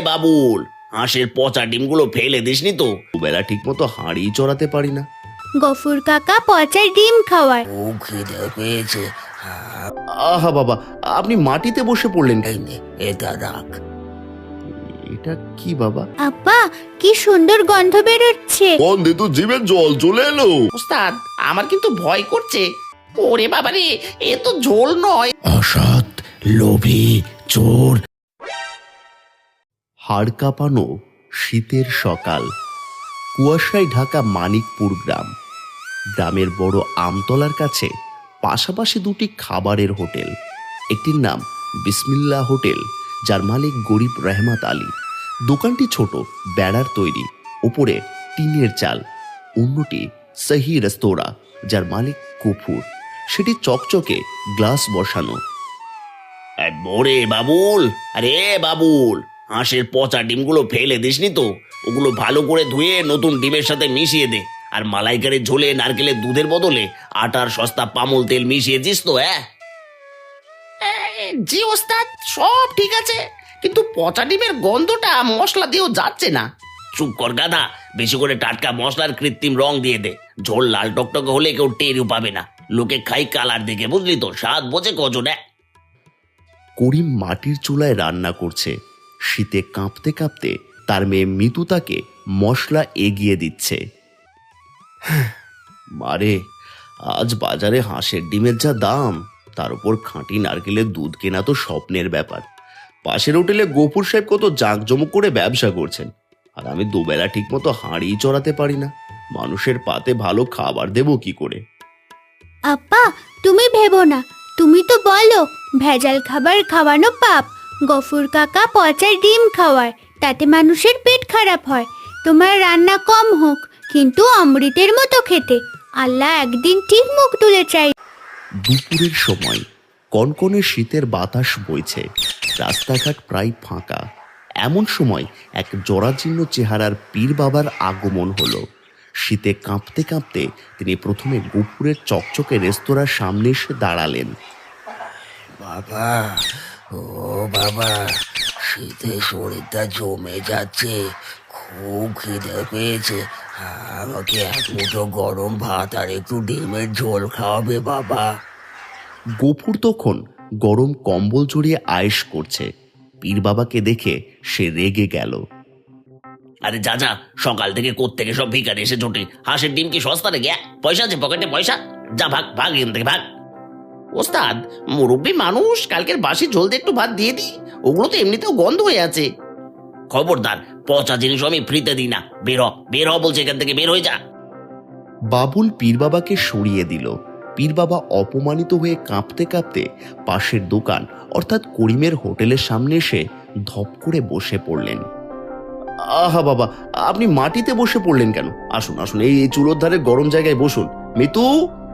বাবুল, হাঁসের পচা ডিমগুলো ফেলে দিসনি তো? বেলা ঠিক মতো হাঁড়ি চড়াতে পারি না। গফুর কাকা পচা ডিম খাওয়ায়। ও খিদে পেয়েছে। আহা বাবা, আপনি মাটিতে বসে পড়লেন এই কেন? নে, এটা রাখ। এটা কি বাবা? আব্বা, কি সুন্দর গন্ধ বেরোচ্ছে। গন্ধে তো জিভে জল চলে এলো। ওস্তাদ, আমার কিন্তু ভয় করছে। ওরে বাবারে, এ তো ঝোল নয়। অসৎ, লোভী, চোর। হাড় কাঁপানো শীতের সকাল, কুয়াশায় ঢাকা মানিকপুর গ্রাম। গ্রামের বড় আমতলার কাছে পাশাপাশি দুটি খাবারের হোটেল। একটির নাম বিসমিল্লাহ হোটেল, যার মালিক গরিব রহমত আলী। দোকানটি ছোট, বেড়ার তৈরি, উপরে টিনের চাল। অন্যটি সহি রেস্তোরাঁ, যার মালিক গফুর। সেটি চকচকে গ্লাস বসানো। ওরে বাবুল, আরে বাবুল, হাঁসের পচা ডিমগুলো ফেলে দিসনি তো? ওগুলো ভালো করে ধুয়ে নতুন ডিমের সাথে মিশিয়ে দে। আর মালাইকারের ঝোলে নারকেলের দুধের বদলে আটার সস্তা পামল তেল মিশিয়েছিস তো? জি ওস্তাদ, সব ঠিক আছে, কিন্তু পচা ডিমের গন্ধটা মশলা দিয়েও যাচ্ছে না। চুপ কর গাধা, বেশি করে টাটকা মশলার কৃত্রিম রং দিয়ে দে। ঝোল লাল টকটকে হলে কেউ টেরও পাবে না। লোকে খাই কালার দেখে, বুঝলি তো? স্বাদ বোঝে কজন। করিম মাটির চুলায় রান্না করছে। শীতে কাঁপতে কাঁপতে তার মেয়ে মিতু তাকে মশলা এগিয়ে দিচ্ছে। মারে, আজ বাজারে হাঁসের ডিমের যা দাম, তার উপর খাঁটি নারকেলের দুধ কেনা তো স্বপ্নের ব্যাপার। পাশের হোটেলে গফুর সাহেব কত জাঁকজমক করে ব্যবসা করছেন, আর আমি দুবেলা ঠিক মতো হাঁড়ি চড়াতে পারি না। মানুষের পাতে ভালো খাবার দেবো কি করে? আব্বা, তুমি ভেবো না। তুমি তো বলো ভেজাল খাবার খাওয়ানো পাপ। গফুর কাকা পচা ডিম খাওয়ায়, তাতে মানুষের পেট খারাপ হয়। তোমার রান্না কম হোক, কিন্তু অমৃতের মতো খেতে আল্লাহ একদিন ঠিক মুখ তুলে চাই। দুপুরের সময় কনকনে শীতের বাতাস বইছে, রাস্তাঘাট প্রায় ফাঁকা। এমন সময় এক জরাজীর্ণ চেহারার পীর বাবার আগমন হলো। শীতে কাঁপতে কাঁপতে তিনি প্রথমে গফুরের চকচকে রেস্তোরাঁর সামনে এসে দাঁড়ালেন। বাবা, ও বাবা, শীতে শরীরটা জমে যাচ্ছে, খুব খিদে পেয়েছে। আমাকে এক মুঠো গরম ভাত আর একটু ডিমের ঝোল খাওয়াবে বাবা? গফুর তখন গরম কম্বল জড়িয়ে আয়েশ করছে। পীর বাবাকে দেখে সে রেগে গেল। আরে যা যা, সকাল থেকে কোত্থেকে সব ভিখারি এসে জোটে। হাঁসের ডিম কি সস্তা রে? পয়সা আছে পকেটে? পয়সা যা, ভাগ ভাগ এখান থেকে, ভাগ। ওস্তাদ, মুরব্বী মানুষ, কালকের বাসি ঝোল দিয়ে একটু ভাত দিয়ে দিই। ওগুলো তো এমনিতেও গন্ধ হয়ে আছে। খবরদার, পচা জিনিস আমি ফ্রিতে দিই না। বের হ, বের হ বলছে, এখান থেকে বের হয়ে যা। বাবুল পীর বাবাকে সরিয়ে দিল। পীর বাবা অপমানিত হয়ে কাঁপতে কাঁপতে পাশের দোকান অর্থাৎ করিমের হোটেলের সামনে এসে ধপ করে বসে পড়লেন। আহা বাবা, আপনি মাটিতে বসে পড়লেন কেন? আসুন আসুন, এই চুলোর ধারে গরম জায়গায় বসুন। মিতু,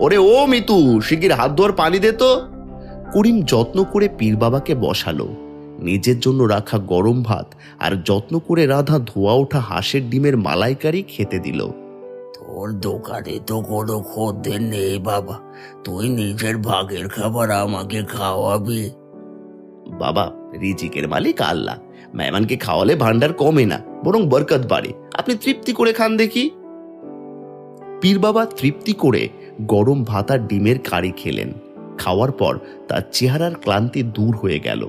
ওরে ও মিতু, শিগগির হাত ধোয়ার পানি দে তো। করিম যত্ন করে পীর বাবাকে বসালো। নিজের জন্য রাখা গরম ভাত আর যত্ন করে রাঁধা ধোয়া ওঠা হাঁসের ডিমের মালাইকারি খেতে দিল। তোর দোকানে তো কোনো খদ্দের নেই বাবা, তুই নিজের ভাগের খাবার আমাকে খাওয়াবি? বাবা, রিজিকের মালিক আল্লাহ। মেহমানকে খাওয়ালে ভান্ডার কমে না, বরং বরকত বাড়ে। আপনি তৃপ্তি করে খান দেখি। পীর বাবা তৃপ্তি করে গরম ভাত আর ডিমের কারি খেলেন। খাওয়ার পর তার চেহারার ক্লান্তি দূর হয়ে গেল।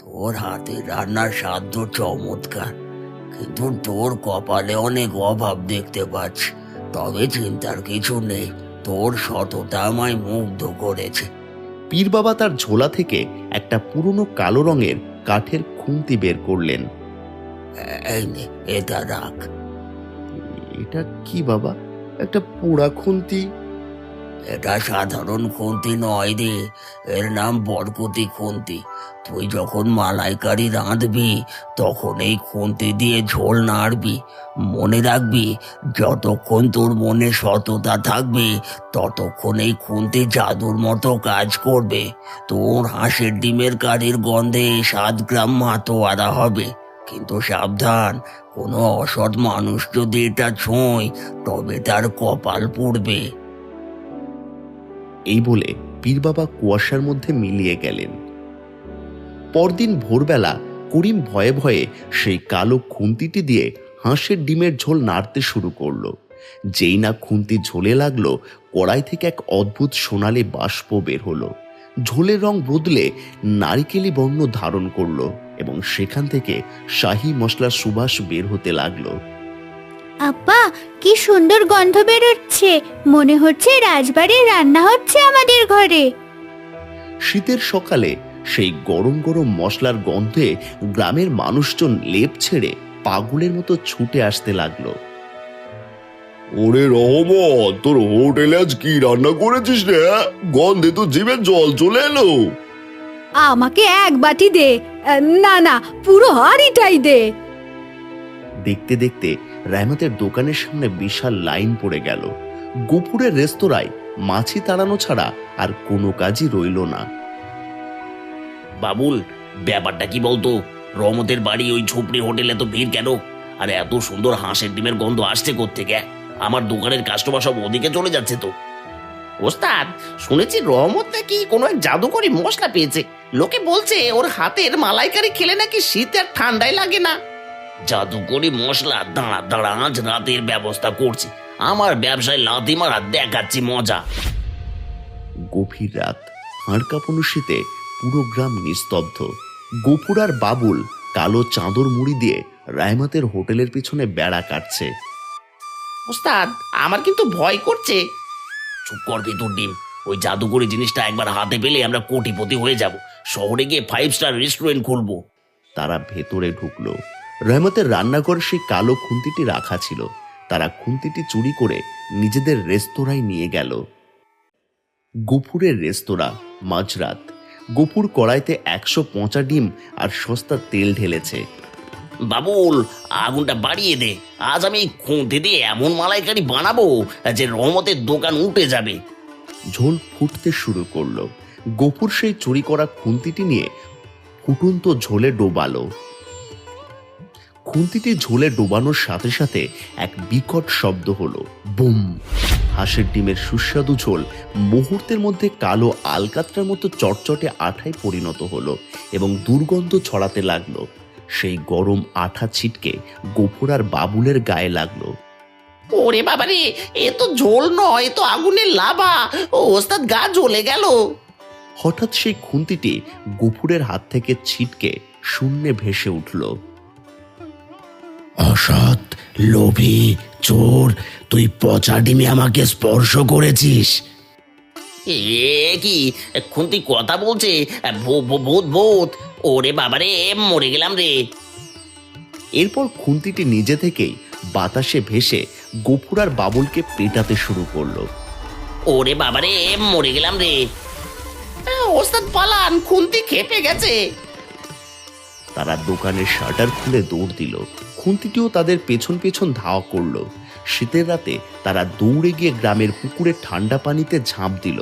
তোর হাতে রান্নার স্বাদ তো চমৎকার, কিন্তু তোর কপালে অনেক অভাব দেখতে পাচ্ছি। তবে চিন্তার কিছু নেই, তোর সততা আমায় মুগ্ধ করেছে। পীর বাবা তার ঝোলা থেকে একটা পুরনো কালো রঙের কাঠের খুন্তি বের করলেন। এই নে, এটা রাখ। এটা কি বাবা? একটা পোড়া খুন্তি? এটা সাধারণ খুন্তি নয় রে, এর নাম বরকতি খুন্তি। তুই যখন মালাইকারি রাঁধবি তখন এই খুন্তি দিয়ে ঝোল নাড়বি। মনে রাখবি, যতক্ষণ তোর মনে সততা থাকবে ততক্ষণ এই খুন্তি জাদুর মতো কাজ করবে। তোর হাঁসের ডিমের কারির গন্ধে 7 গ্রাম মাতোয়ারা হবে, কিন্তু সাবধান, কোনো অসৎ মানুষ যদি এটা ছোঁয় তবে তার কপাল পুড়বে। এই বলে পীর বাবা কুয়াশার মধ্যে মিলিয়ে গেলেন। পরদিন ভোরবেলা করিম ভয়ে ভয়ে সেই কালো খুন্তিটি দিয়ে হাঁসের ডিমের ঝোল নাড়তে শুরু করলো। যেই না খুন্তি ঝোলে লাগলো, কড়াই থেকে এক অদ্ভুত সোনালি বাষ্প বের হলো। ঝোলের রং বদলে নারিকেলি বর্ণ ধারণ করলো এবং সেখান থেকে শাহী মশলার সুবাস বের হতে লাগলো। আপা, কি সুন্দর গন্ধ বেরোচ্ছে, মনে হচ্ছে রাজবাড়ির রান্না হচ্ছে আমাদের ঘরে। শীতের সকালে সেই গরম গরম মশলার গন্ধে গ্রামের মানুষজন লেপ ছেড়ে পাগলের মতো ছুটে আসতে লাগলো। ওরে রহমত, তোর হোটেলে আজ কি রান্না করেছিস রে? গন্ধে তো জিভে জল চলে এলো। আমাকে এক বাটি দে, না না পুরো হাঁড়িটাই দে। দেখতে দেখতে রায়মাতের দোকানের সামনে বিশাল লাইন পড়ে গেল। গফুরের রেস্তোরাঁয় মাছি তাড়ানো ছাড়া আর কোনো কাজই রইল না। বাবুল, ব্যাপারটা কি বলতো? রহমতের বাড়ি ওই ঝুপড়ি হোটেলে তো ভিড় কেন? আর এত সুন্দর হাঁসের ডিমের গন্ধ আসছে কোত্থেকে? আমার দোকানের কাস্টমার সব ওদিকে চলে যাচ্ছে তো। ওস্তাদ, শুনেছি রহমত নাকি কোনো এক জাদুকরি মশলা পেয়েছে। লোকে বলছে ওর হাতের মালাইকারি খেলে নাকি শীত আর ঠান্ডায় লাগে না। জাদুকরি মশলা? দাঁড়া দাঁড়া, আজ রাতের ব্যবস্থা করছি। আমার ব্যবসায় লাথি মারা দেখাচ্ছি মজা। গভীর রাত, হাড় কাঁপানো শীতে পুরো গ্রাম নিস্তব্ধ। গফুর আর বাবুল কালো চাদর মুড়ি দিয়ে রায়মাতের হোটেলের পিছনে বেড়া কাটছে। ওস্তাদ, আমার কিন্তু ভয় করছে। চুপ কর ভিতর ডিম। ওই জাদুকরি জিনিসটা একবার হাতে পেলে আমরা কোটিপতি হয়ে যাব। শহরে গিয়ে 5 স্টার রেস্টুরেন্ট খুলবো। তারা ভেতরে ঢুকলো। রায়মাতের রান্নাঘরে সেই কালো খুন্তিটি রাখা ছিল। তারা খুন্তিটি চুরি করে নিজেদের রেস্তোরাঁয় নিয়ে গেল। গফুরের রেস্তোরাঁ, মাঝরাত। গফুর কড়াইতে 100 ডিম আর সস্তা তেল ঢেলেছে। বাবুল, আগুনটা বাড়িয়ে দে। আজ আমি এই খুঁতে দিয়ে এমন মালাইকারি বানাবো যে রহমতের দোকান উঠে যাবে। ঝোল ফুটতে শুরু করলো। গফুর সেই চুরি করা খুন্তিটি নিয়ে ফুটন্ত ঝোলে ডোবালো। খুন্তিটি ঝোলে ডোবানোর সাথে সাথে এক বিকট শব্দ হলো, বুম! হাঁসের ডিমের সুস্বাদু ঝোল মুহূর্তের মধ্যে কালো আলকাতরার মতো চটচটে আঠায় পরিণত হলো এবং দুর্গন্ধ ছড়াতে লাগলো। সেই গরম আঠা ছিটকে গফুর আর বাবুলের গায়ে লাগলো। ওরে বাবারে, এ তো ঝোল নয়, এ তো আগুনের লাভা। ও ওস্তাদ, গা জ্বলে গেল। হঠাৎ সেই খুন্তিটি গফুরের হাত থেকে ছিটকে শূন্যে ভেসে উঠল। অসৎ, লোভী, চোর, তুই পচা ডিমে আমাকে স্পর্শ করেছিস। এ কি খুন্তি কথা বলছে? ভূত ভূত! ওরে বাবারে, মরে গেলাম রে। এরপর খুন্তিটি নিজে থেকেই বাতাসে ভেসে গফুর আর বাবুলকে পেটাতে শুরু করলো। ওরে বাবারে, মরে গেলাম রে। ওস্তাদ পালান, খুন্তি খেপে গেছে। তারা দোকানের শাটার খুলে দৌড় দিল। খুন্তিটিও তাদের পেছন পেছন ধাওয়া করলো। শীতের রাতে তারা দৌড়ে গিয়ে গ্রামের পুকুরে ঠান্ডা পানিতে ঝাঁপ দিল।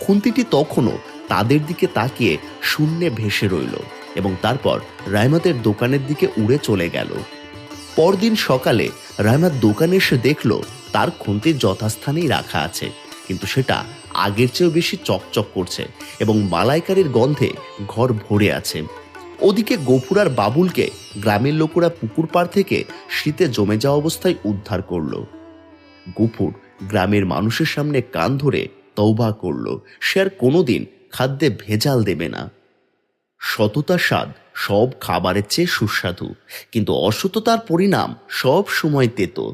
খুন্তিটি তখনও তাদের দিকে তাকিয়ে শূন্যে ভেসে রইল এবং তারপর রায়মাতের দোকানের দিকে উড়ে চলে গেল। পরদিন সকালে রায়মাত দোকানে এসে দেখল তার খুন্তি যথাস্থানেই রাখা আছে, কিন্তু সেটা আগের চেয়েও বেশি চকচক করছে এবং মালাইকারির গন্ধে ঘর ভরে আছে। ওদিকে গফুর আর বাবুলকে গ্রামের লোকেরা পুকুর পাড় থেকে শীতে জমে যাওয়া অবস্থায় উদ্ধার করলো। গফুর গ্রামের মানুষের সামনে কান ধরে তওবা করলো, সে আর কোনোদিন খাদ্যে ভেজাল দেবে না। সততার স্বাদ সব খাবারের চেয়ে সুস্বাদু, কিন্তু অসততার পরিণাম সব সময় তেতো।